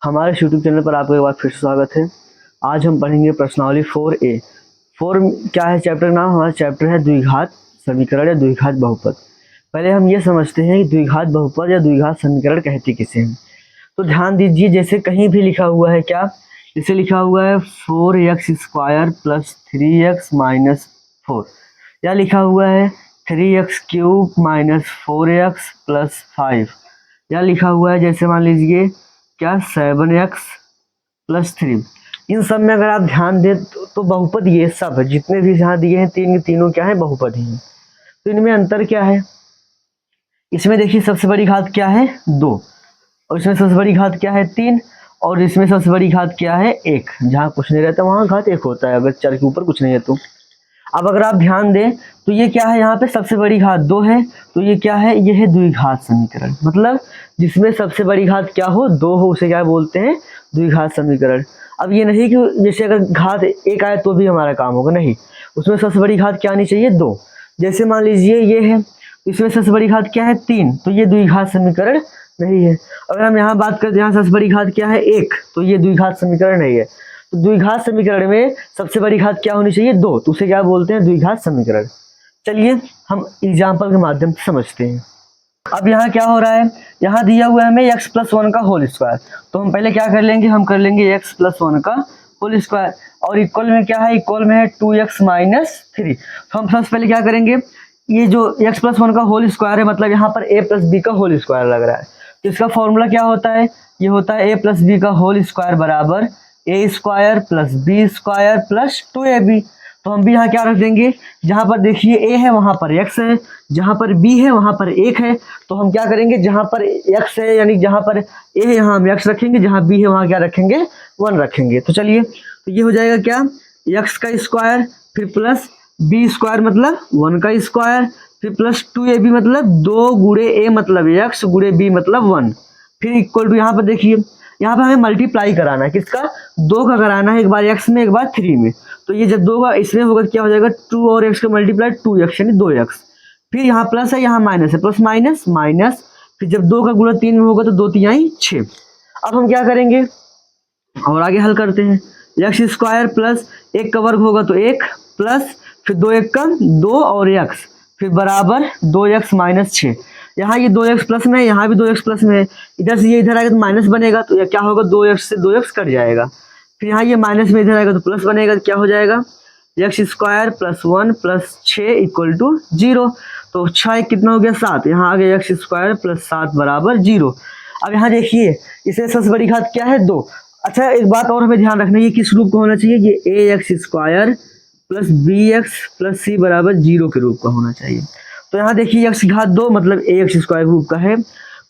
हमारे YouTube channel पर आपका एक बार फिर से स्वागत है। आज हम पढ़ेंगे प्रश्नावली 4A। 4 क्या है चैप्टर का नाम? हमारा चैप्टर है द्विघात समीकरण या द्विघात बहुपद। पहले हम ये समझते हैं कि द्विघात बहुपद या द्विघात समीकरण कहते किसे हैं। तो ध्यान दीजिए, जैसे कहीं भी लिखा हुआ है क्या, जैसे लिखा हुआ है 4x² + 3x - 4, या लिखा हुआ है 3x³ - 4x + 5, या लिखा हुआ है जैसे मान लीजिए क्या 7x + 3। इन सब में अगर आप ध्यान दें तो बहुपद ये सब है, जितने भी यहाँ दिए हैं तीन के तीनों क्या है, बहुपद ही हैं। तो इनमें अंतर क्या है? इसमें देखिए सबसे बड़ी घात क्या है 2, और इसमें सबसे बड़ी घात क्या है 3, और इसमें सबसे बड़ी घात क्या है 1। जहाँ कुछ नहीं रहता वहाँ घात 1 होता है, अगर चर के ऊपर कुछ नहीं है तो। अब अगर आप ध्यान दें तो ये क्या है, यहाँ पे सबसे बड़ी घात 2 है, तो ये क्या है, ये है द्विघात समीकरण। मतलब जिसमें सबसे बड़ी घात क्या हो, 2 हो, उसे क्या बोलते हैं, द्विघात समीकरण। अब ये नहीं कि जैसे अगर घात 1 आए तो भी हमारा काम होगा, नहीं, उसमें सबसे बड़ी घात क्या आनी चाहिए 2। जैसे मान लीजिए ये है, इसमें सबसे बड़ी घात क्या है 3, तो ये द्विघात समीकरण नहीं है। अगर हम यहाँ बात करते हैं, यहाँ सबसे बड़ी घात क्या है 1, तो ये द्विघात समीकरण नहीं है। तो द्विघात समीकरण में सबसे बड़ी घात क्या होनी चाहिए 2, तो उसे क्या बोलते हैं, द्विघात समीकरण। चलिए हम एग्जाम्पल के माध्यम से समझते हैं। अब यहाँ क्या हो रहा है, यहाँ दिया हुआ है हमें x + 1 का होल स्क्वायर, तो हम पहले क्या कर लेंगे, हम कर लेंगे x + 1 का होल स्क्वायर, और इक्वल में क्या है, इक्वल में है 2x - 3। तो हम सबसे पहले क्या करेंगे, ये जो x + 1 का होल स्क्वायर है, मतलब यहाँ पर a + b का होल स्क्वायर लग रहा है, तो इसका फॉर्मूला क्या होता है, ये होता है a + b का होल स्क्वायर बराबर a² + b² + 2ab। तो हम भी यहाँ क्या रख देंगे, जहाँ पर देखिए a है वहाँ पर x है, जहाँ पर b है वहाँ पर 1 है, तो हम क्या करेंगे, जहाँ पर x है यानी जहाँ पर a है यहाँ हम x रखेंगे, जहाँ b है वहाँ क्या रखेंगे, 1 रखेंगे। तो चलिए, तो ये हो जाएगा क्या, x का स्क्वायर फिर प्लस b² मतलब 1 का स्क्वायर, फिर प्लस 2ab मतलब 2 गुणे a मतलब x गुणे b मतलब 1, फिर इक्वल टू यहाँ पर देखिए, यहाँ पर हमें मल्टीप्लाई कराना है, किसका, 2 का कराना है, एक बार x में एक बार 3 में। तो ये जब 2 का इसमें होगा क्या हो जाएगा, 2 और x का मल्टीप्लाई 2x यानी 2x, फिर यहाँ प्लस है यहाँ माइनस है, प्लस माइनस माइनस, फिर जब 2 का गुणा 3 में होगा तो 2 3 6। अब हम क्या करेंगे, और आगे हल करते हैं, x² प्लस 1 का वर्ग होगा तो 1 प्लस फिर 2 1 का 2 और x, फिर बराबर 2x - 6। यहाँ ये 2x प्लस में है, यहाँ भी 2x प्लस में है, इधर से ये इधर आएगा तो माइनस बनेगा, तो क्या होगा 2x से 2x कट जाएगा, फिर यहाँ ये माइनस में इधर आएगा तो प्लस बनेगा, तो क्या हो जाएगा x² + 1 + 6 = 0। तो 6 कितना हो गया 7, यहाँ आ गया x² + 7 बराबर 0। अब यहाँ देखिए इसमें सबसे बड़ी घात क्या है 2। अच्छा एक बात और हमें ध्यान रखना है, ये किस रूप का होना चाहिए, ये ax² + bx + c बराबर 0 के रूप का होना चाहिए। तो यहाँ देखिए x घात 2 मतलब ax² रूप का है,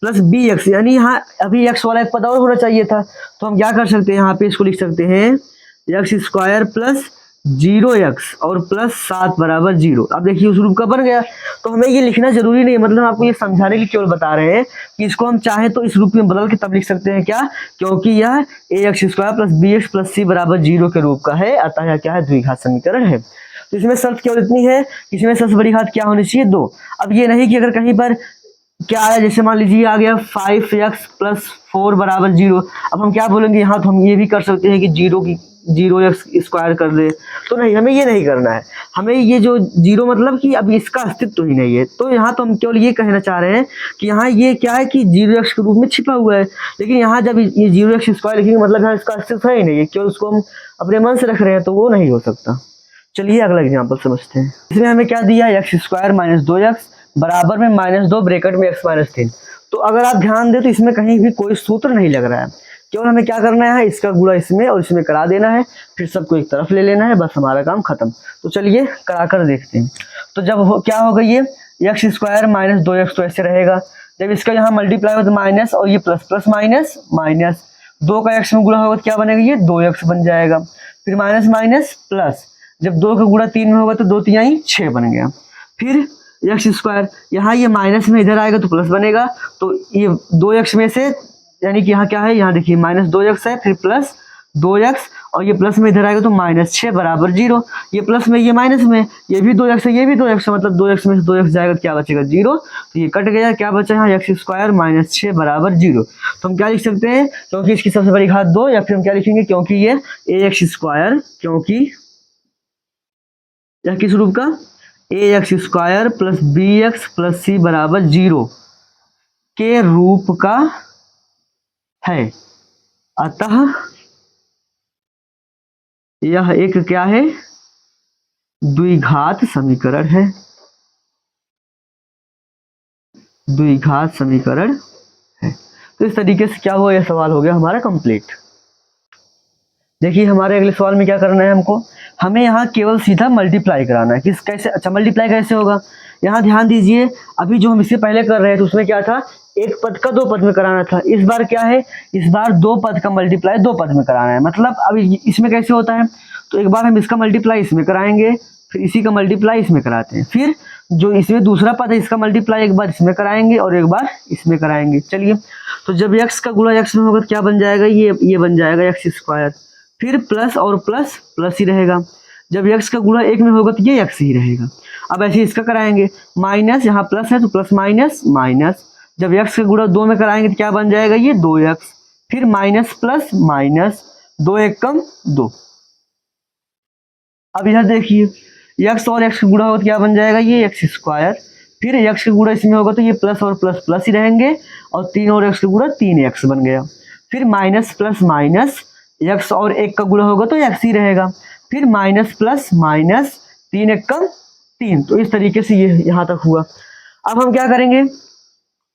प्लस bx यानी यहाँ अभी x वाला एक पद और होना चाहिए था, तो हम क्या कर सकते हैं, यहाँ पे इसको लिख सकते हैं x² + 0x और प्लस 7 बराबर 0। अब देखिए उस रूप का बन गया, तो हमें ये लिखना जरूरी नहीं है, मतलब आपको ये समझाने के लिए केवल बता रहे हैं कि इसको हम चाहें तो इस रूप में बदल के तब लिख सकते हैं क्या, क्योंकि यह ax² + bx + c बराबर 0 के रूप का है, अतः यह क्या है, द्विघात समीकरण है। तो इसमें शर्त केवल इतनी है, इसमें सबसे बड़ी घात क्या होनी चाहिए 2। अब ये नहीं कि अगर कहीं पर क्या आया, जैसे मान लीजिए आ गया 5x + 4 बराबर 0, अब हम क्या बोलेंगे, यहाँ तो हम ये भी कर सकते हैं कि 0x² कर दे, तो नहीं, हमें ये नहीं करना है। हमें ये जो 0 मतलब कि अब इसका अस्तित्व ही नहीं है, तो यहाँ तो हम केवल ये कहना चाह रहे हैं कि यहाँ ये क्या है कि 0x के रूप में छिपा हुआ है, लेकिन यहाँ जब ये 0x² लिखेंगे मतलब यहाँ इसका अस्तित्व है ही नहीं है, केवल उसको हम अपने मन से रख रहे हैं, तो वो नहीं हो सकता। चलिए अगला एग्जाम्पल समझते हैं। इसमें हमें क्या दिया, x² - 2x बराबर में -2 ब्रैकेट में x - 3। तो अगर आप ध्यान दें तो इसमें कहीं भी कोई सूत्र नहीं लग रहा है, केवल हमें क्या करना है, इसका गुणा इसमें और इसमें करा देना है, फिर सबको एक तरफ ले लेना है, बस हमारा काम खत्म। तो चलिए करा कर देखते हैं। तो जब क्या होगा, ये x² - 2x तो ऐसे रहेगा, जब इसका यहाँ मल्टीप्लाई हो तो माइनस, और ये प्लस प्लस माइनस माइनस, 2 का x में गुणा होगा तो क्या बनेगा, ये 2x बन जाएगा, फिर माइनस माइनस प्लस, जब 2 का गुणा 3 में होगा तो 2 3 6 बन गया, फिर x², यहाँ ये माइनस में इधर आएगा तो प्लस बनेगा, तो ये 2x में से यानी कि यहाँ क्या है, यहाँ देखिए -2x है, फिर प्लस 2x और ये प्लस में इधर आएगा तो -6 बराबर 0। ये प्लस में ये माइनस में, ये भी 2x है ये भी 2x है, मतलब 2x में से 2x जाएगा तो क्या बचेगा 0। तो ये कट गया, क्या बचा यहाँ x स्क्वायर -6 बराबर 0। तो हम क्या लिख सकते हैं, क्योंकि इसकी सबसे बड़ी घात 2, या फिर हम क्या लिखेंगे, क्योंकि ये ax स्क्वायर, क्योंकि यह किस रूप का, ax square plus bx plus c बराबर 0 के रूप का है, अतः यह एक क्या है, द्विघात समीकरण है, द्विघात समीकरण है। तो इस तरीके से क्या हुआ, यह सवाल हो गया हमारा कंप्लीट। देखिए हमारे अगले सवाल में क्या करना है हमको, हमें यहाँ केवल सीधा मल्टीप्लाई कराना है। किस कैसे, अच्छा मल्टीप्लाई कैसे होगा, यहाँ ध्यान दीजिए, अभी जो हम इससे पहले कर रहे थे उसमें क्या था, एक पद का दो पद में कराना था। इस बार क्या है, इस बार दो पद का मल्टीप्लाई दो पद में कराना है। मतलब अभी इसमें कैसे होता है, तो एक बार हम इसका मल्टीप्लाई इसमें कराएंगे, फिर इसी का मल्टीप्लाई इसमें कराते हैं, फिर जो इसमें दूसरा पद है इसका मल्टीप्लाई एक बार इसमें कराएंगे और एक बार इसमें कराएंगे। चलिए, तो जब x का गुणा x में होगा तो क्या बन जाएगा, ये बन जाएगा x स्क्वायर, फिर प्लस और प्लस प्लस ही रहेगा। जब x का गुणा एक में होगा तो ये x ही रहेगा। अब ऐसे इसका कराएंगे, माइनस, यहाँ प्लस है तो प्लस माइनस माइनस, जब x का गुणा दो में कराएंगे तो क्या बन जाएगा, ये 2x, फिर माइनस प्लस माइनस, 2 एक कम 2। अब इधर देखिए, x और x का गुणा होगा तो क्या बन जाएगा, ये x स्क्वायर, फिर x का गुणा इसमें होगा तो ये प्लस और प्लस प्लस ही रहेंगे, और 3 और x का गुणा 3x बन गया, फिर माइनस प्लस माइनस, x और 1 का गुणा होगा तो x ही रहेगा, फिर माइनस प्लस माइनस, 3 एक कम 3। तो इस तरीके से ये यहाँ तक हुआ। अब हम क्या करेंगे,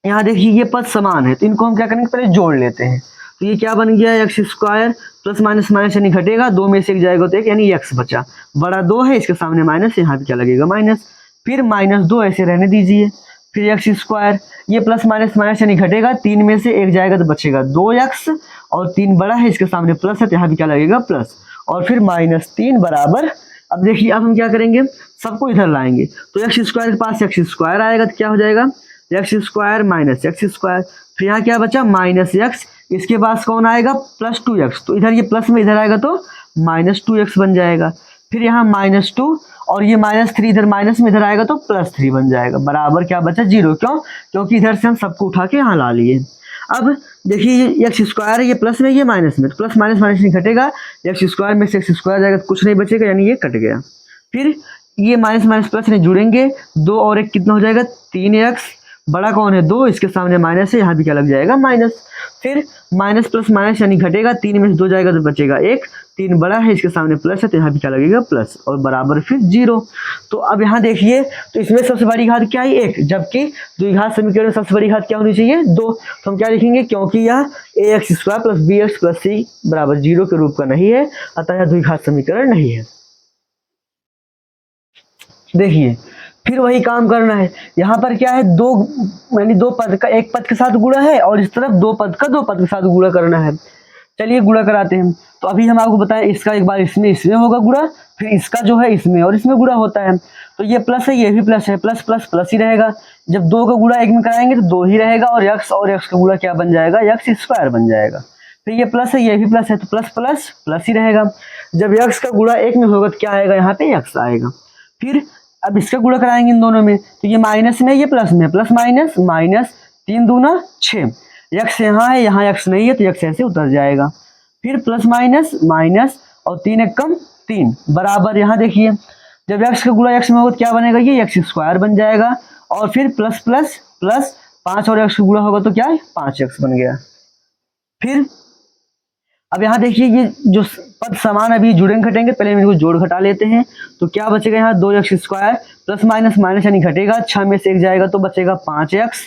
यहाँ देखिए ये पद समान है तो इनको हम क्या करेंगे, पहले जोड़ लेते हैं। तो ये क्या बन गया, x square plus minus minus यानी घटेगा, 2 में से एक जाएगा तो 1 यानी x बचा, बड़ा 2 है इसके सामने माइनस, यहाँ पे क्या लगेगा माइनस, फिर -2 ऐसे रहने दीजिए, फिर x स्क्वायर, ये प्लस माइनस माइनस यानी घटेगा, 3 में से एक जाएगा तो बचेगा 2x, और 3 बड़ा है इसके सामने प्लस है तो यहाँ भी क्या लगेगा प्लस, और फिर -3 बराबर। अब देखिए अब हम क्या करेंगे, सबको इधर लाएंगे, तो x स्क्वायर के पास x स्क्वायर आएगा तो क्या हो जाएगा, x square minus x square, फिर यहाँ क्या बचा -x, इसके पास कौन आएगा +2x, तो इधर ये प्लस में इधर आएगा तो -2x बन जाएगा, फिर यहाँ -2 और ये -3 इधर माइनस में इधर आएगा तो +3 बन जाएगा, बराबर क्या बचा 0। क्यों, क्योंकि इधर से हम सबको उठा के यहाँ ला लिए। अब देखिए ये x स्क्वायर है, ये प्लस में ये माइनस में, तो प्लस माइनस माइनस नहीं घटेगा, x स्क्वायर में से x स्क्वायर जाएगा तो कुछ नहीं बचेगा, यानी ये कट गया। फिर ये माइनस माइनस प्लस नहीं जुड़ेंगे, 2 और 1 कितना हो जाएगा 3x, बड़ा कौन है 2, इसके सामने माइनस है, यहाँ भी क्या लग जाएगा माइनस, फिर माइनस प्लस माइनस यानी घटेगा, 3 में से 2 जाएगा तो बचेगा 1, 3 बड़ा है इसके सामने प्लस है तो यहाँ भी क्या लगेगा प्लस, और बराबर फिर 0। तो अब यहाँ देखिए, तो इसमें सबसे बड़ी घात क्या है 1, जबकि द्विघात समीकरण में सबसे बड़ी घात क्या होनी चाहिए 2। तो हम क्या लिखेंगे, क्योंकि यह ax square plus bx plus c बराबर 0 के रूप का नहीं है, अतः यह द्विघात समीकरण नहीं है। देखिए फिर वही काम करना है, यहाँ पर क्या है, दो यानी दो पद का एक पद के साथ गुणा है, और इस तरफ दो पद का दो पद के साथ गुणा करना है। चलिए गुणा कराते हैं। तो अभी हम आपको बताएं, इसका एक बार इसमें होगा गुणा, फिर इसका जो है इसमें और इसमें गुणा होता है। तो ये प्लस है, ये भी प्लस है, प्लस प्लस प्लस ही रहेगा। जब 2 का गुणा एक में कराएंगे तो 2 ही रहेगा, और x का गुणा क्या बन जाएगा, x स्क्वायर बन जाएगा। फिर ये प्लस है, ये भी प्लस है, तो प्लस प्लस प्लस ही रहेगा। जब x का गुणा एक में होगा तो क्या आएगा, यहाँ पे x आएगा। फिर अब इसका गुणा कराएंगे इन दोनों में, तो ये माइनस में, ये प्लस में, प्लस माइनस माइनस, 3 दूना 6, x यहाँ है, यहाँ x नहीं है तो x ऐसे उतर जाएगा। फिर प्लस माइनस माइनस, और 3 एक कम 3 बराबर, यहाँ देखिए जब x का गुणा x में होगा तो क्या बनेगा, ये x स्क्वायर बन जाएगा। और फिर प्लस प्लस प्लस 5 और x का गुणा होगा तो क्या है 5x बन गया। फिर अब यहाँ देखिए, ये जो पद समान अभी जुड़ेंगे घटेंगे, पहले हम इनको जोड़ घटा लेते हैं। तो क्या बचेगा यहाँ 2x square plus minus minus यानी घटेगा, 6 में से एक जाएगा तो बचेगा 5x,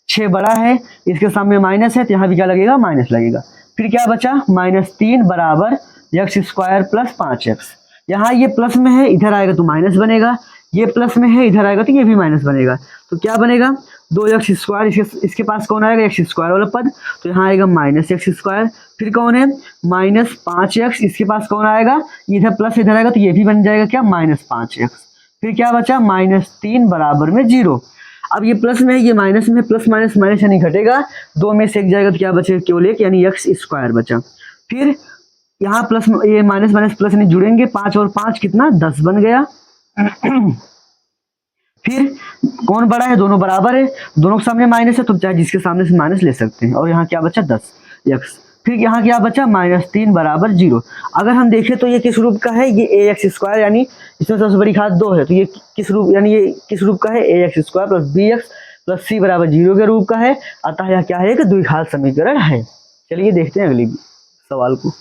6 बड़ा है इसके सामने माइनस है तो यहाँ भी क्या लगेगा माइनस लगेगा। फिर क्या बचा -3 बराबर x स्क्वायर प्लस 5x। यहाँ ये प्लस में है, इधर आएगा तो माइनस बनेगा, ये प्लस में है, इधर आएगा तो ये भी माइनस बनेगा। तो क्या बनेगा 2x स्क्वायर, इसके पास कौन आएगा x स्क्वायर वाला पद, तो यहाँ आएगा -x स्क्वायर। फिर कौन है -5x, इसके पास कौन आएगा, इधर प्लस इधर आएगा तो ये भी बन जाएगा क्या -5x। फिर क्या बचा -3 बराबर में 0। अब ये प्लस में है, ये माइनस में, प्लस माइनस माइनस यानी घटेगा, 2 में से एक जाएगा तो क्या बचेगा केवल 1 यानी x स्क्वायर बचा। फिर यहाँ प्लस ये माइनस माइनस प्लस नहीं जुड़ेंगे, 5 और 5 कितना 10 बन गया। फिर कौन बड़ा है, दोनों बराबर है, दोनों के सामने माइनस है तो चाहे जिसके सामने से माइनस ले सकते हैं। और यहाँ क्या बचा 10 एक्स। फिर यहाँ क्या बचा -3 बराबर 0। अगर हम देखें तो ये किस रूप का है, ये ए एक्स स्क्वायर, यानी इसमें सबसे बड़ी घात 2 है तो ये किस रूप, यानी ये किस रूप का है, A X square plus B X plus C बराबर 0 के रूप का है। अतः यह क्या है, एक द्विघात समीकरण है। चलिए देखते हैं अगली सवाल को।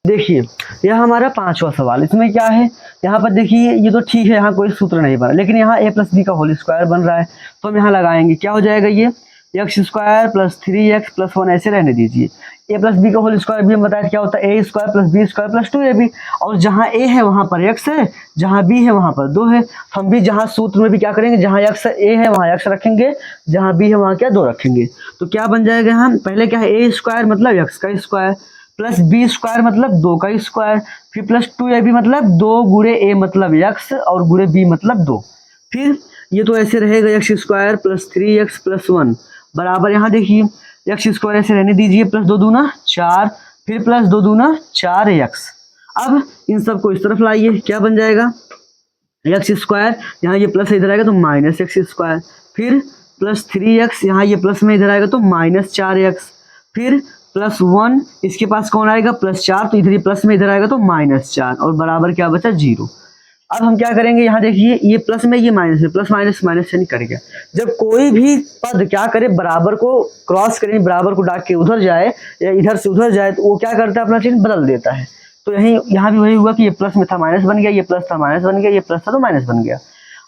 देखिए यह हमारा 5वां सवाल, इसमें क्या है, यहाँ पर देखिए ये तो ठीक है, यहाँ कोई सूत्र नहीं बना, लेकिन यहाँ a प्लस बी का होल स्क्वायर बन रहा है तो हम यहाँ लगाएंगे, क्या हो जाएगा, ये x square plus 3x plus 1 ऐसे रहने दीजिए। a प्लस बी का होल स्क्वायर भी हम बताया क्या होता है, a square plus B square plus 2ab, और जहाँ a है वहाँ पर x है, जहाँ b है वहाँ पर 2 है। हम भी जहाँ सूत्र में भी क्या करेंगे, जहाँ x a है वहाँ x रखेंगे, जहाँ b है वहाँ क्या 2 रखेंगे। तो क्या बन जाएगा, हम पहले क्या है, a स्क्वायर मतलब x का स्क्वायर प्लस बी स्क्वायर मतलब 2 का स्क्वायर, फिर प्लस 2ab मतलब 2 गुणे a मतलब x और गुणे b मतलब 2। फिर ये तो ऐसे रहेगा x square plus 3x plus 1 बराबर, यहाँ देखिए एक्स स्क्वायर ऐसे रहने दीजिए, प्लस 2 दूना 4, फिर प्लस 2 दूना 4x। अब इन सबको इस तरफ लाइए, क्या बन जाएगा, एक्स स्क्वायर, यहाँ ये प्लस इधर आएगा तो माइनस एक्स स्क्वायर, फिर प्लस 3x, यहाँ ये प्लस में इधर आएगा तो माइनस 4x, फिर प्लस 1, इसके पास कौन आएगा प्लस 4, तो इधर ही प्लस में इधर आएगा तो -4 और बराबर क्या बचा 0। अब हम क्या करेंगे, यहाँ देखिए ये प्लस में ये माइनस है, प्लस माइनस माइनस से नहीं करेगा। जब कोई भी पद क्या करे, बराबर को क्रॉस करें, बराबर को डाक के उधर जाए या इधर से उधर जाए तो वो क्या करता है, अपना चिन्ह बदल देता है। तो यहाँ भी वही हुआ कि ये प्लस में था माइनस बन गया, ये प्लस था माइनस बन गया, ये प्लस था तो माइनस बन गया।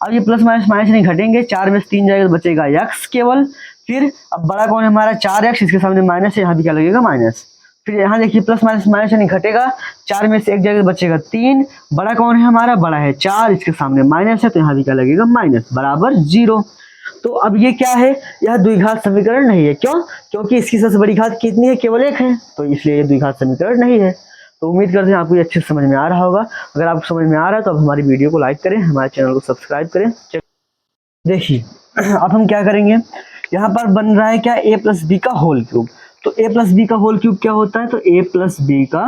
अब ये प्लस माइनस माइनस नहीं घटेंगे, 4 में से 3 जाएगा तो बचेगा x केवल। फिर अब बड़ा कौन है हमारा 4x, इसके सामने माइनस है, यहाँ भी क्या लगेगा माइनस। फिर यहाँ देखिए प्लस माइनस माइनस नहीं घटेगा, 4 में से 1 जाएगा तो बचेगा 3। बड़ा कौन है हमारा, बड़ा है 4, इसके सामने माइनस है तो यहाँ भी क्या लगेगा माइनस बराबर 0। तो अब ये क्या है, यह द्विघात समीकरण नहीं है। क्यों, क्योंकि इसकी सबसे बड़ी घात कितनी है, केवल 1 है, तो इसलिए ये द्विघात समीकरण नहीं है। तो उम्मीद करते हैं आपको ये अच्छे से समझ में आ रहा होगा। अगर आपको समझ में आ रहा है तो अब हमारी वीडियो को लाइक करें, हमारे चैनल को सब्सक्राइब करें। देखिए अब हम क्या करेंगे, यहाँ पर बन रहा है क्या, a प्लस बी का होल क्यूब। तो a प्लस बी का होल क्यूब क्या होता है, तो a प्लस बी का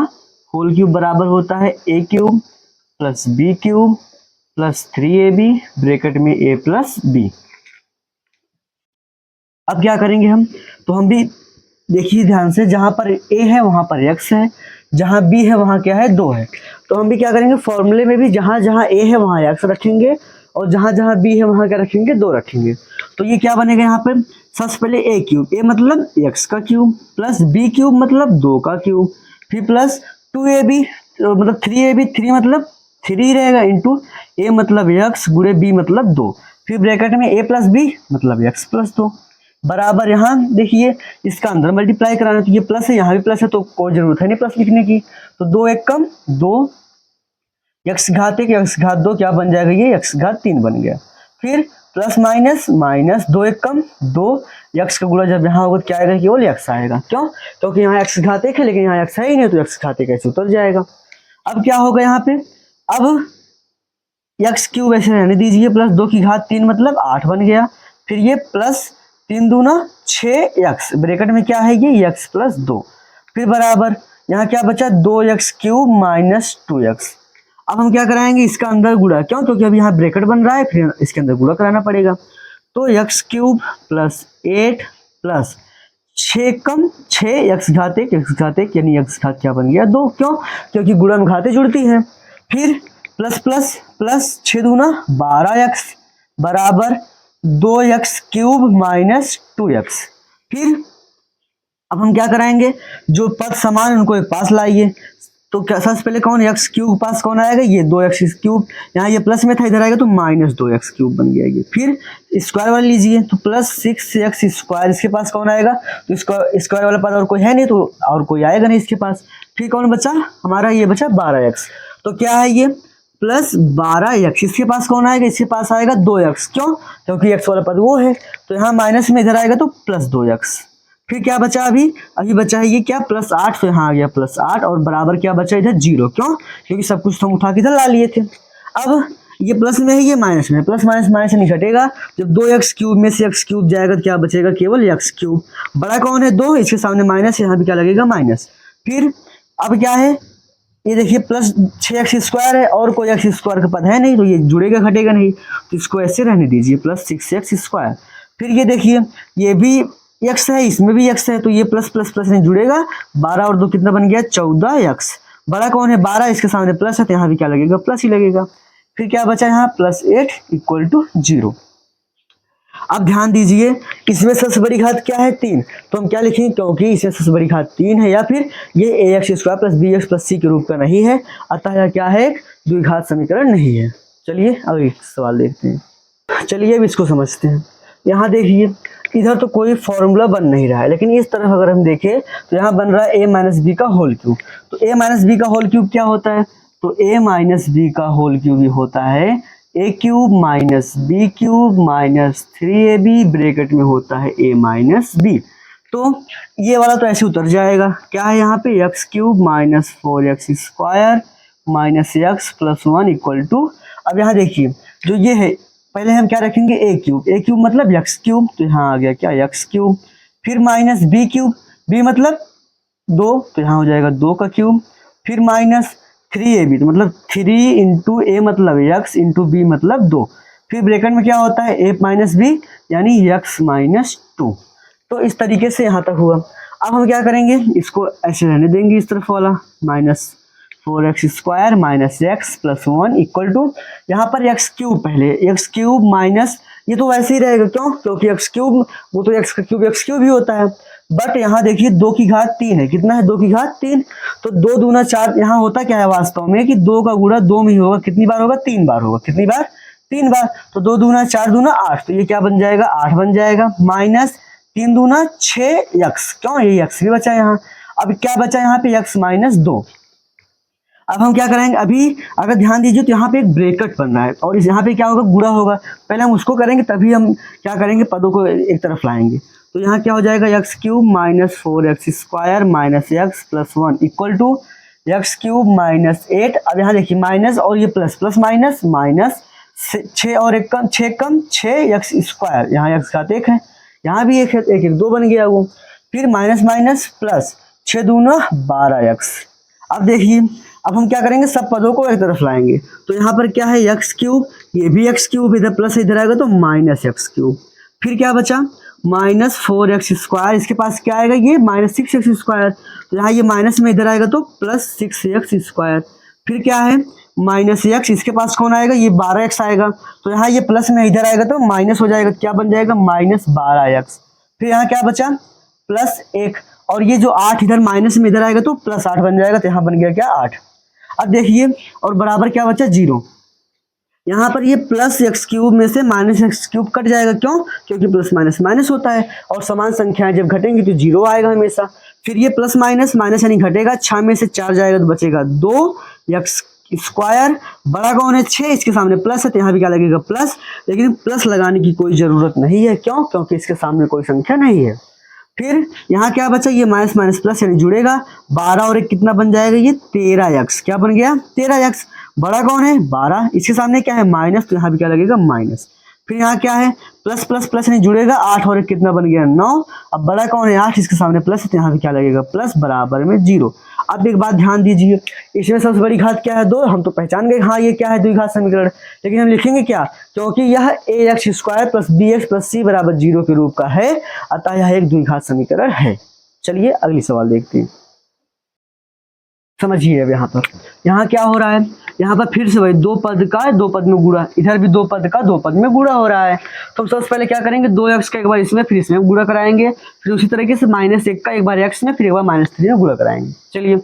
होल क्यूब बराबर होता है a cube plus B cube plus 3ab bracket में a प्लस बी। अब क्या करेंगे हम, तो हम भी देखिए ध्यान से, जहां पर a है वहां पर x है, जहां b है वहां क्या है 2 है। तो हम भी क्या करेंगे, फॉर्मूले में भी जहां जहां a है वहां x रखेंगे और जहां जहां b है वहां क्या रखेंगे 2 रखेंगे। तो ये क्या बनेगा, यहाँ पे सबसे पहले a क्यूब, a मतलब x का क्यूब प्लस b क्यूब मतलब 2 का क्यूब, फिर प्लस 2ab मतलब 3ab, 3 मतलब 3 रहेगा इंटू a मतलब x गुणे b मतलब 2, फिर ब्रैकेट में a प्लस b मतलब x प्लस 2 बराबर, यहाँ देखिए इसका अंदर मल्टीप्लाई कराना, तो ये प्लस है यहाँ भी प्लस है तो कोई जरूरत है नहीं प्लस लिखने की। तो 2 1 कम 2, x घात 1 x घात 2 क्या बन जाएगा, ये x घात 3 बन गया। फिर प्लस माइनस माइनस 2 1 कम 2, x का गुणा जब यहाँ होगा तो क्या आएगा, केवल x आएगा। क्यों, क्योंकि यहाँ x घात 1 है लेकिन यहाँ x है ही नहीं तो x घात 1 कैसे उतर जाएगा। अब क्या होगा यहाँ पे, अब x क्यूब ऐसे रहने दीजिए, प्लस 2 की घात 3 मतलब 8 बन गया। फिर ये प्लस 3 दूना 6x ब्रैकेट में क्या है ये x प्लस 2, फिर बराबर यहाँ क्या बचा 2x क्यूब माइनस 2x। अब हम क्या कराएंगे, इसका अंदर गुणा, क्यों, क्योंकि अभी यहाँ ब्रैकेट बन रहा है, फिर इसके अंदर गुणा कराना पड़ेगा। तो x क्यूब प्लस 8 प्लस 6 कम 6 x घात 1 यानी x घात क्या बन गया 2। क्यों, क्योंकि गुणा में घातें जुड़ती हैं। फिर प्लस प्लस प्लस 6 दूना 12x बराबर 2x क्यूब माइनस 2x। फिर अब हम क्या कराएंगे, जो पद समान उनको एक पास लाइए। तो क्या सबसे पहले कौन, x क्यूब पास कौन आएगा, ये 2x क्यूब, यहाँ ये प्लस में था इधर आएगा तो माइनस 2x क्यूब बन गया ये। फिर स्क्वायर वाला लीजिए, तो प्लस 6x स्क्वायर, इसके पास कौन आएगा, तो स्क्वायर वाला पद और कोई है नहीं तो और कोई आएगा नहीं इसके पास। फिर कौन बचा हमारा, ये बचा 12x। तो क्या है ये प्लस 12x, इसके पास कौन आएगा, इसके पास आएगा 2x। क्यों, क्योंकि x वाला पद वो है, तो यहाँ माइनस में इधर आएगा तो प्लस 2x। फिर क्या बचा, अभी बचा है ये क्या प्लस 8, तो यहाँ आ गया प्लस 8 और बराबर क्या बचा इधर 0। क्यों, क्योंकि सब कुछ तो हम उठा के इधर ला लिए थे। अब ये प्लस में है ये माइनस में, प्लस माइनस माइनस नहीं घटेगा, जब 2x क्यूब में से x क्यूब जाएगा तो क्या बचेगा, केवल x क्यूब। बड़ा कौन है 2, इसके सामने माइनस, यहाँ भी क्या लगेगा माइनस। फिर अब क्या है ये देखिए प्लस 6x² है और कोई x² का पद है नहीं, तो ये जुड़ेगा घटेगा नहीं, तो इसको ऐसे रहने दीजिए प्लस 6x²। फिर ये देखिए ये भी x है, इसमें भी x है, तो ये प्लस प्लस प्लस नहीं जुड़ेगा, 12 और 2 कितना बन गया 14x। बड़ा कौन है 12, इसके सामने प्लस है तो यहाँ भी क्या लगेगा प्लस ही लगेगा। फिर क्या बचा यहाँ +8 = 0। अब ध्यान दीजिए इसमें सबसे बड़ी घात क्या है 3, तो हम क्या लिखेंगे, क्योंकि इसमें सबसे बड़ी घात 3 है या फिर ये ax² + bx + c के रूप का नहीं है, अतः यह क्या है एक द्विघात समीकरण नहीं है। चलिए अगले सवाल देखते हैं। चलिए अब इसको समझते हैं। यहाँ देखिए इधर तो कोई फॉर्मूला बन नहीं रहा है, लेकिन इस तरफ अगर हम देखें तो यहाँ बन रहा है a - b का होल क्यूब। तो a - b का होल क्यूब क्या होता है, तो a - b का होल क्यूब होता है a³ - b³ - 3ab ब्रैकेट में होता है a - b। तो ये वाला तो ऐसे उतर जाएगा, क्या है यहाँ पे x³ - 4x² - x + 1 = अब यहाँ देखिए जो ये है पहले हम क्या रखेंगे a³ मतलब x³, तो यहाँ आ गया क्या x³, फिर माइनस b³, b मतलब 2 तो यहाँ हो जाएगा 2 का क्यूब, फिर -3ab तो मतलब 3 × a मतलब x × b मतलब 2, फिर ब्रैकेट में क्या होता है a - b यानी x - 2। तो इस तरीके से यहाँ तक हुआ। अब हम क्या करेंगे, इसको ऐसे रहने देंगे इस तरफ वाला -4x² - x + 1 = यहाँ पर x³ पहले x³ माइनस ये तो वैसे ही रहेगा, क्यों, क्योंकि x³ वो तो x का क्यूब x³ ही होता है, बट यहाँ देखिए 2 की घात 3 है, कितना है 2 की घात 3, तो 2 दूना 4। यहाँ होता क्या है वास्तव में कि 2 का गुणा 2 में ही होगा, कितनी बार होगा 3 बार होगा, कितनी बार 3 बार, तो 2 दूना 4 दूना 8, तो ये क्या बन जाएगा 8 बन जाएगा, माइनस 3 दूना 6x, क्यों ये x भी बचा यहाँ। अब क्या बचा यहाँ पे x - 2। अब हम क्या करेंगे, अभी अगर ध्यान दीजिए तो यहाँ पे एक ब्रैकेट बन रहा है और इस यहाँ पे क्या होगा गुणा होगा, पहले हम उसको करेंगे तभी हम क्या करेंगे पदों को एक तरफ लाएंगे। तो यहाँ क्या हो जाएगा x³ - 4x² - x + 1 = x³ - 8। अब यहाँ देखिए माइनस और ये प्लस प्लस माइनस माइनस 6 और 1 कम 6 कम 6x², यहाँ x घात 1 है, यहाँ भी 1 है, 1 1 2 बन गया वो, फिर माइनस माइनस प्लस 6 दूना 12x। अब देखिए अब हम क्या करेंगे सब पदों को एक तरफ लाएंगे, तो यहाँ पर क्या है x³, ये भी x³, इधर प्लस इधर आएगा तो -x³, फिर क्या बचा -4x², इसके पास क्या आएगा ये -6x², तो यहाँ ये माइनस में इधर आएगा तो +6x², फिर क्या है -x, इसके पास कौन आएगा ये 12x आएगा, तो यहाँ ये प्लस में इधर आएगा तो माइनस हो जाएगा, क्या बन जाएगा -12x, फिर यहाँ क्या बचा +1, और ये जो 8 इधर माइनस में इधर आएगा तो +8 बन जाएगा, तो यहाँ बन गया क्या 8। अब देखिए और बराबर क्या बचा 0, यहाँ पर ये +x³ में से -x³ कट जाएगा, क्यों, क्योंकि प्लस माइनस माइनस होता है और समान संख्याएं जब घटेंगी तो 0 आएगा हमेशा। फिर ये प्लस माइनस माइनस यानी घटेगा, 6 में से 4 जाएगा तो बचेगा 2x², बड़ा कौन है 6, इसके सामने प्लस है तो यहाँ भी क्या लगेगा प्लस, लेकिन प्लस लगाने की कोई जरूरत नहीं है, क्यों, क्योंकि इसके सामने कोई संख्या नहीं है। फिर यहाँ क्या बचा ये माइनस माइनस प्लस यानी जुड़ेगा, 12 और 1 कितना बन जाएगा ये 13x, क्या बन गया 13x, बड़ा कौन है 12, इसके सामने क्या है माइनस, तो यहाँ भी क्या लगेगा माइनस। फिर यहाँ क्या है प्लस प्लस प्लस नहीं जुड़ेगा, 8 और 1 कितना बन गया 9, अब बड़ा कौन है 8, इसके सामने प्लस है तो यहाँ भी क्या लगेगा प्लस, बराबर में 0। अब एक बात ध्यान दीजिए, इसमें सबसे बड़ी घात क्या है 2, हम तो पहचान गए हाँ ये क्या है द्विघात समीकरण, लेकिन हम लिखेंगे क्या, क्योंकि यह ax² + bx + c = 0 के रूप का है, अतः यह एक द्विघात समीकरण है। चलिए अगली सवाल देखते हैं। समझिए अब यहाँ क्या हो रहा है, यहाँ पर फिर से वही 2 पद का 2 पद में गुणा, इधर भी 2 पद का 2 पद में गुणा हो रहा है, तो हम सबसे पहले क्या करेंगे 2x का एक बार इसमें फिर इसमें गुणा कराएंगे, फिर उसी तरीके से -1 का एक बार x में फिर एक बार -3 में गुणा कराएंगे। चलिए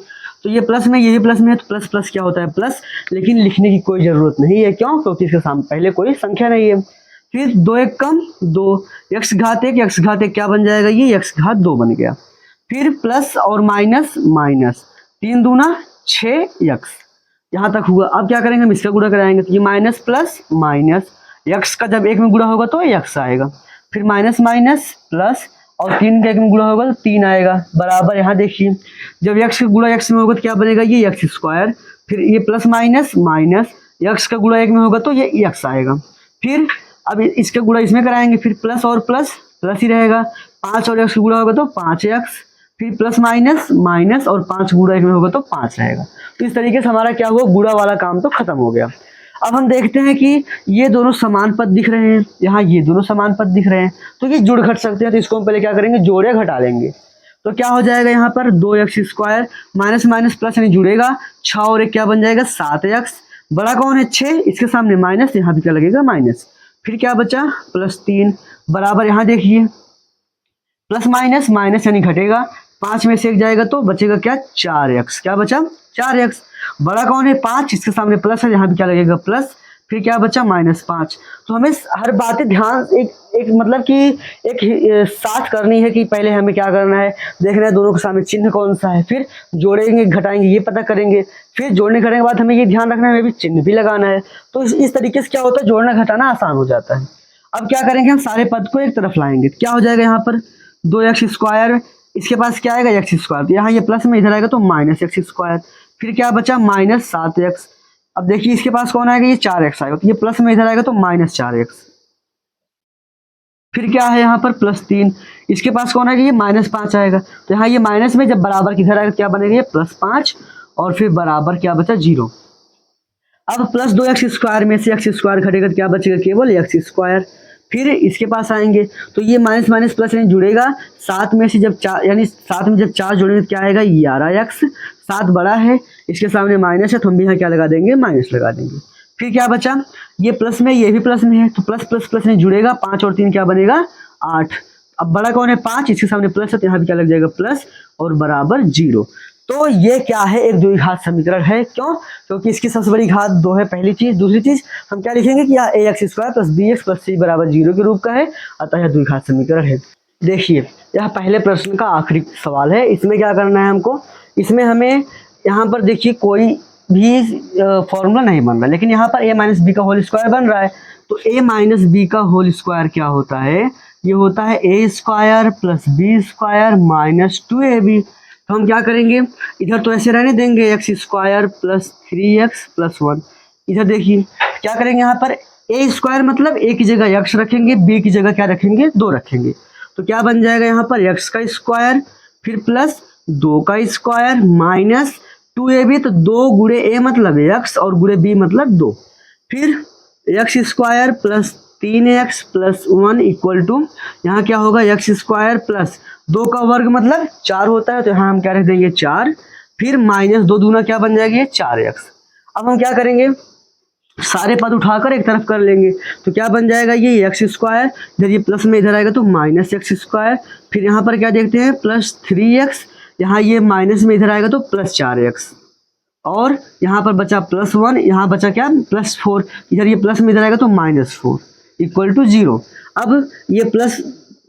तो ये प्लस में, ये भी प्लस में है, तो प्लस प्लस क्या होता है प्लस, लेकिन लिखने की कोई जरूरत नहीं है, क्यों, क्योंकि इसके सामने पहले कोई संख्या नहीं है। फिर 2 1 कम 2, x घात 1 क्या बन जाएगा ये x घात 2 बन गया, फिर प्लस और माइनस माइनस 3 दूना 6x, यहाँ तक हुआ। अब क्या करेंगे हम इसका गुणा कराएंगे, तो ये माइनस प्लस माइनस, x का जब 1 में गुणा होगा तो x आएगा, फिर माइनस माइनस प्लस और 3 का 1 में गुणा होगा तो 3 आएगा, बराबर यहाँ देखिए जब x का गुणा x में होगा तो क्या बनेगा ये x², फिर ये प्लस माइनस माइनस, x का गुणा 1 में होगा तो ये x आएगा, फिर अब इसका गुणा इसमें कराएंगे, फिर प्लस और प्लस प्लस ही रहेगा, 5 और x का गुणा होगा तो 5x, फिर प्लस माइनस माइनस और 5 गुणा 1 में होगा तो 5 रहेगा। तो इस तरीके से हमारा क्या हुआ, गुणा वाला काम तो खत्म हो गया। अब हम देखते हैं कि ये दोनों समान पद दिख रहे हैं, यहाँ ये दोनों समान पद दिख रहे हैं, तो ये जुड़ घट सकते हैं। तो इसको हम पहले क्या करेंगे, जोड़े घटा लेंगे। तो क्या हो जाएगा यहाँ पर 2x² माइनस माइनस प्लस यानी जुड़ेगा, 6 और 1 क्या बन जाएगा 7x। बड़ा कौन है 6, इसके सामने माइनस, यहाँ भी क्या लगेगा माइनस। फिर क्या बचा +3 बराबर, यहाँ देखिए प्लस माइनस माइनस यानी घटेगा, 5 में से 1 जाएगा तो बचेगा क्या 4x। क्या बचा 4x। बड़ा कौन है 5, इसके सामने प्लस है, यहाँ भी क्या लगेगा प्लस। फिर क्या बचा -5। तो हमें हर बातें ध्यान एक मतलब कि एक साथ करनी है कि पहले हमें क्या करना है, देखना है दोनों के सामने चिन्ह कौन सा है, फिर जोड़ेंगे घटाएंगे ये पता करेंगे, फिर जोड़ने घटाने के बाद हमें ये ध्यान रखना है भी चिन्ह भी लगाना है। तो इस तरीके से क्या होता है, जोड़ना घटाना आसान हो जाता है। अब क्या करेंगे, हम सारे पद को एक तरफ लाएंगे। क्या हो जाएगा यहाँ पर 2x², इसके पास क्या आएगा x², तो यहाँ ये प्लस में इधर आएगा तो -x²। फिर क्या बचा -7x। अब देखिए इसके पास कौन आएगा, ये 4x आएगा, तो ये प्लस में इधर आएगा तो -4x। फिर क्या है यहाँ पर +3, इसके पास कौन आएगा, ये -5 आएगा, तो यहाँ ये माइनस में जब बराबर किधर आएगा क्या बनेगा, ये +5 और फिर बराबर क्या बचा 0। अब प्लस 2x² में से x² घटेगा तो क्या बचेगा, केवल x²। फिर इसके पास आएंगे तो ये माइनस माइनस प्लस यानी जुड़ेगा, 7 में से जब 4 यानी 7 में जब 4 जोड़ेंगे तो क्या आएगा 11x। 7 बड़ा है, इसके सामने माइनस है तो हम भी यहाँ क्या लगा देंगे, माइनस लगा देंगे। फिर क्या बचा, ये प्लस में ये भी प्लस में है तो प्लस प्लस प्लस नहीं जुड़ेगा, 5 और 3 क्या बनेगा 8। अब बड़ा कौन है 5, इसके सामने प्लस है तो यहाँ भी क्या लग जाएगा प्लस और बराबर 0। तो ये क्या है, एक द्विघात समीकरण है। क्यों, क्योंकि इसकी सबसे बड़ी घात 2 है, पहली चीज। दूसरी चीज हम क्या लिखेंगे कि यह ax² + bx + c = 0 के रूप का है, अतः यह द्विघात समीकरण है। देखिए यह पहले प्रश्न का आखिरी सवाल है। इसमें क्या करना है हमको, इसमें हमें यहाँ पर देखिए कोई भी फॉर्मूला नहीं बन रहा, लेकिन यहाँ पर a - b का होल स्क्वायर बन रहा है। तो a - b का होल स्क्वायर क्या होता है, ये होता है a² + b² - 2ab। तो हम क्या करेंगे, इधर तो ऐसे रहने देंगे x² + 3x + 1। इधर देखिए क्या करेंगे, यहाँ पर a² मतलब a की जगह x रखेंगे, b की जगह क्या रखेंगे 2 रखेंगे। तो क्या बन जाएगा यहाँ पर x² फिर प्लस 2 का स्क्वायर माइनस 2ab। तो 2 गुणे a मतलब x और गुणे b मतलब 2। फिर x² + 3x + 1 = यहाँ क्या होगा x² प्लस 2 का वर्ग मतलब 4 होता है, तो यहाँ हम क्या रख देंगे 4। फिर -2 दूना क्या बन जाएगी 4x। अब हम क्या करेंगे, सारे पद उठाकर एक तरफ कर लेंगे तो क्या बन जाएगा, ये x², इधर ये प्लस में इधर आएगा तो -x²। फिर यहाँ पर क्या देखते हैं +3x, यहाँ ये माइनस में इधर आएगा तो +4x। और यहाँ पर बचा +1, यहाँ बचा क्या +4, इधर ये प्लस में इधर आएगा तो -4 = 0। अब ये प्लस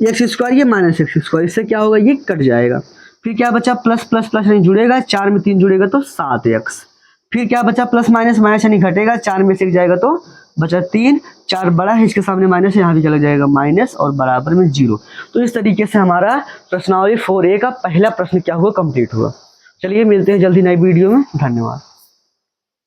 x² ये -x², इससे क्या होगा ये कट जाएगा। फिर क्या बचा प्लस प्लस प्लस यानी जुड़ेगा, 4 में 3 जुड़ेगा तो 7x। फिर क्या बचा प्लस माइनस माइनस यानी घटेगा, 4 में से 1 जाएगा तो बचा 3। 4 बड़ा है, इसके सामने माइनस है, यहाँ भी चला जाएगा माइनस और बराबर में 0। तो इस तरीके से हमारा प्रश्नावली 4A का पहला प्रश्न क्या हुआ, कंप्लीट हुआ। चलिए मिलते हैं जल्दी नई वीडियो में, धन्यवाद।